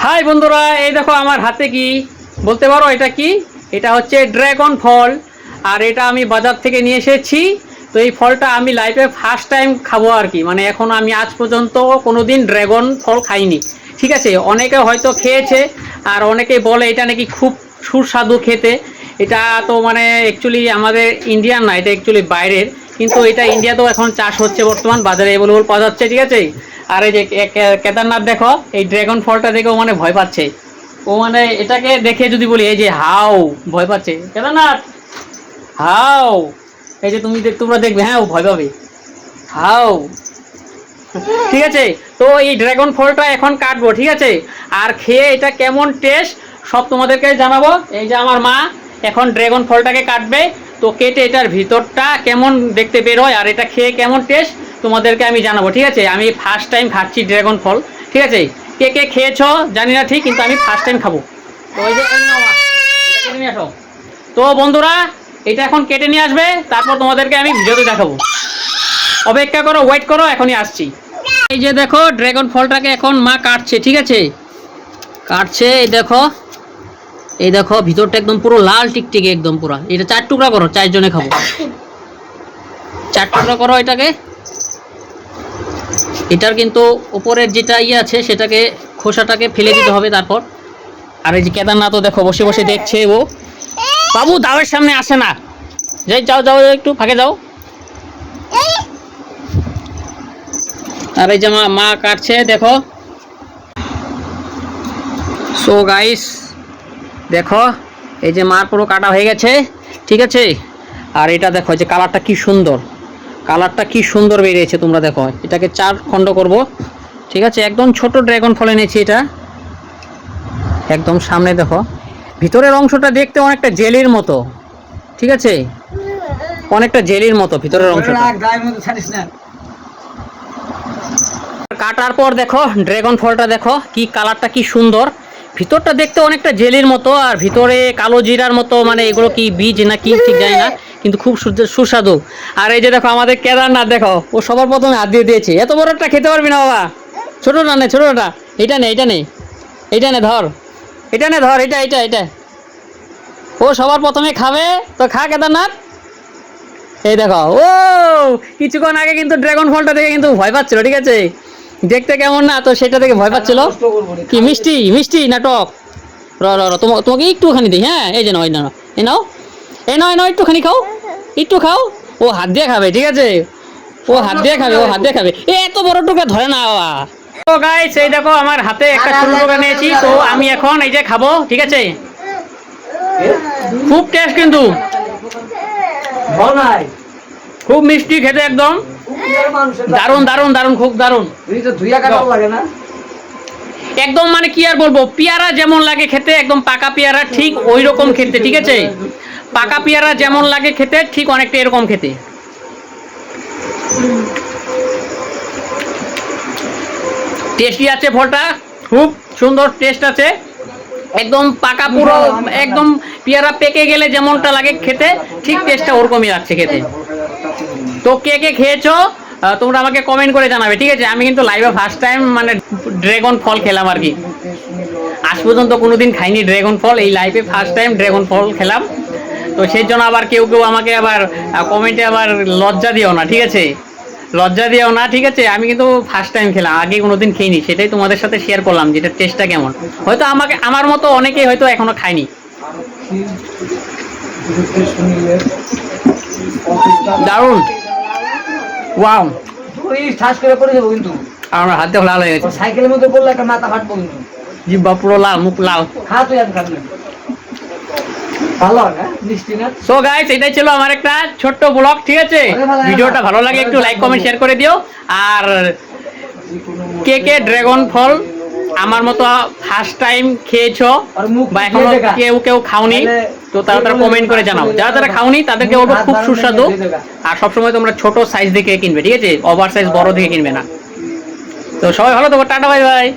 High বন্ধুরা, এই দেখো আমার হাতে কি বলতে পারো এটা কি? এটা হচ্ছে ড্রাগন ফল। আর এটা আমি বাজার থেকে নিয়ে এসেছি। তো এই ফলটা আমি লাইফে ফার্স্ট টাইম খাবো আর কি, মানে এখন আমি আজ পর্যন্ত কোনোদিন ড্রাগন ফল খাইনি। ঠিক আছে, অনেকে হয়তো খেয়েছে আর অনেকে বলে এটা নাকি খুব সুস্বাদু খেতে। এটা তো মানে অ্যাকচুয়ালি আমাদের ইন্ডিয়ান না, এটা অ্যাকচুয়ালি বাইরের, কিন্তু এটা ইন্ডিয়াতেও এখন চাষ হচ্ছে, বর্তমান বাজারে অ্যাভেলেবল পাওয়া যাচ্ছে। ঠিক আছে, আর এই যে কেদারনাথ দেখো, এই ড্রাগন ফলটা দেখেও মানে ভয় পাচ্ছে। ও মানে এটাকে দেখে যদি বলি এই যে হাও, ভয় পাচ্ছে কেদারনাথ, হাও। এই যে তোমরা দেখবে, হ্যাঁ ও ভয় পাবে, হাও। ঠিক আছে, তো এই ড্রাগন ফলটা এখন কাটবো। ঠিক আছে, আর খেয়ে এটা কেমন টেস্ট সব তোমাদেরকে জানাবো। এই যে আমার মা এখন ড্রাগন ফলটাকে কাটবে, তো কেটে এটার ভিতরটা কেমন দেখতে বেরোয় আর এটা খেয়ে কেমন টেস্ট তোমাদেরকে আমি জানাবো। ঠিক আছে, আমি ফার্স্ট টাইম খাচ্ছি ড্রাগন ফল। ঠিক আছে, কে কে খেয়েছো জানি না ঠিক, কিন্তু আমি ফার্স্ট টাইম খাবো। তো ওই যে কেটে নিয়ে আসো। তো বন্ধুরা, এটা এখন কেটে নিয়ে আসবে, তারপর তোমাদেরকে আমি ভিডিওতে দেখাবো। অপেক্ষা করো, ওয়েট করো, এখনই আসছি। এই যে দেখো ড্রাগন ফলটাকে এখন মা কাটছে। ঠিক আছে, কাটছে। এই দেখো ভিতরটা একদম পুরো লাল টিকটিকে, একদম পুরো। এটা 4 টুকরা করো, 4 জনে খাবো। 4 টুকরা করো এটাকে। এটার কিন্তু উপরের যেটা আছে সেটাকে, খোসাটাকে ফেলে দিতে হবে তারপর। আর এই যে কেদারনাথও দেখো বসে বসে দেখছে ও। বাবু দাওয়ের সামনে আসে না, যাই যাও যাও, একটু ফাঁকে যাও। আর এই যে মা কাটছে দেখো। সো গাইস দেখো, এই যে মার পুরো কাটা হয়ে গেছে। ঠিক আছে, আর এটা দেখো যে কালারটা কি সুন্দর, কালারটা কি সুন্দর বেরিয়েছে, তোমরা দেখো। এটাকে 4 খণ্ড করব। ঠিক আছে, একদম ছোট ড্রাগন ফল এনেছি এটা। একদম সামনে দেখো, ভিতরের অংশটা দেখতে অনেকটা জেলির মতো। ঠিক আছে, অনেকটা জেলির মতো ভিতরের অংশটা। কাটার পর দেখো ড্রাগন ফলটা দেখো কি কালারটা কি সুন্দর, ভিতরটা দেখতে অনেকটা জেলির মতো, আর ভিতরে কালো জিরার মতো, মানে এগুলো কি বীজ না কি ঠিক জানি না, কিন্তু খুব সুস্বাদু। আর এই যে দেখো আমাদের কেদারনাথ দেখো, ও সবার প্রথমে হাত দিয়ে দিয়েছে। এত বড়টা খেতে পারবি না বাবা, ছোটটা নে, ছোটটা। এটা নে, এটা নে, এটা নে, ধর এটা নে, ধর এটা এটা এটা। ও সবার প্রথমে খাবে, তো খা কেদারনাথ। এই দেখো, ও কিছুক্ষণ আগে কিন্তু ড্রাগন ফলটা দেখে কিন্তু ভয় পাচ্ছিল। ঠিক আছে, দেখতে কেমন না, তো সেটা দেখে ভয় পাচ্ছিল। কি মিষ্টি মিষ্টি না টক? তোমাকে একটুখানি দিই, হ্যাঁ এই যে নাও, এই নাও, এই নাও, এই নাও, এই নাও, একটুখানি খাও, একটু খাও। ও হাত দিয়ে খাবে। ঠিক আছে, ও হাত দিয়ে খাবে, ও হাত দিয়ে খাবে। এত বড় টুকরা ধরে না বাবা। তো গাইস এই দেখো আমার হাতে একটা ছোট টুকরা নিয়েছি, তো আমি এখন এই যে খাবো। ঠিক আছে, খুব টেস্ট কিন্তু, খুব মিষ্টি খেতে, একদম দারুন দারুন দারুন, খুব দারুন একদম। মানে কি আর বলবো, পেয়ারা যেমন লাগে খেতে, একদম পাকা পেয়ারা ঠিক ওই রকম খেতে। ঠিক আছে, পাকা পেয়ারা যেমন লাগে খেতে, ঠিক অনেকটা এরকম খেতে। টেস্টি আছে ফলটা, খুব সুন্দর টেস্ট আছে, একদম পাকা পুরো, একদম পেয়ারা পেকে গেলে যেমনটা লাগে খেতে, ঠিক টেস্টটা ওরকমই লাগছে খেতে। তো কে কে খেয়েছো তোমরা আমাকে কমেন্ট করে জানাবে। ঠিক আছে, আমি কিন্তু লাইভে ফার্স্ট টাইম মানে ড্রাগন ফল খেলাম আর কি, আজ পর্যন্ত কোনোদিন খাইনি ড্রাগন ফল, এই লাইফে ফার্স্ট টাইম ড্রাগন ফল খেলাম। তো সেই জন্য আবার কেউ কেউ আমাকে আবার কমেন্টে আবার লজ্জা দিও না। ঠিক আছে, লজ্জা দিও না। ঠিক আছে, আমি কিন্তু ফার্স্ট টাইম খেলাম, আগে কোনোদিন খেইনি, সেটাই তোমাদের সাথে শেয়ার করলাম যেটা টেস্টটা কেমন। হয়তো আমার মতো অনেকেই হয়তো এখনো খায়নি। দারুণ, ওয়াও। কিন্তু আমার হাতে লাল হয়ে গেছে, সাইকেলের মধ্যে পড়লে একটা মাথা ফাটবো কিন্তু, জিব্বা পুরো লাল, মুখ লাল। খা তুই, আমি খাবো। সো গাইস এটাই ছিল আমার একটা ছোট্ট ব্লগ। ঠিক আছে, ভিডিওটা ভালো লাগে একটু লাইক কমেন্ট শেয়ার করে দিও। আর কে কে ড্রাগন ফল আমার মতো ফার্স্ট টাইম খেয়েছো বা এখনো কেউ কেউ খাওনি, তো তারা কমেন্ট করে জানাও। যারা খাওনি তাদেরকে ওটা খুব সুস্বাদু। আর সবসময় তোমরা ছোট সাইজ দেখে কিনবে। ঠিক আছে, ওভার সাইজ বড় দেখে কিনবে না। তো সবাই ভালো থাকো, টাটা, বাই বাই।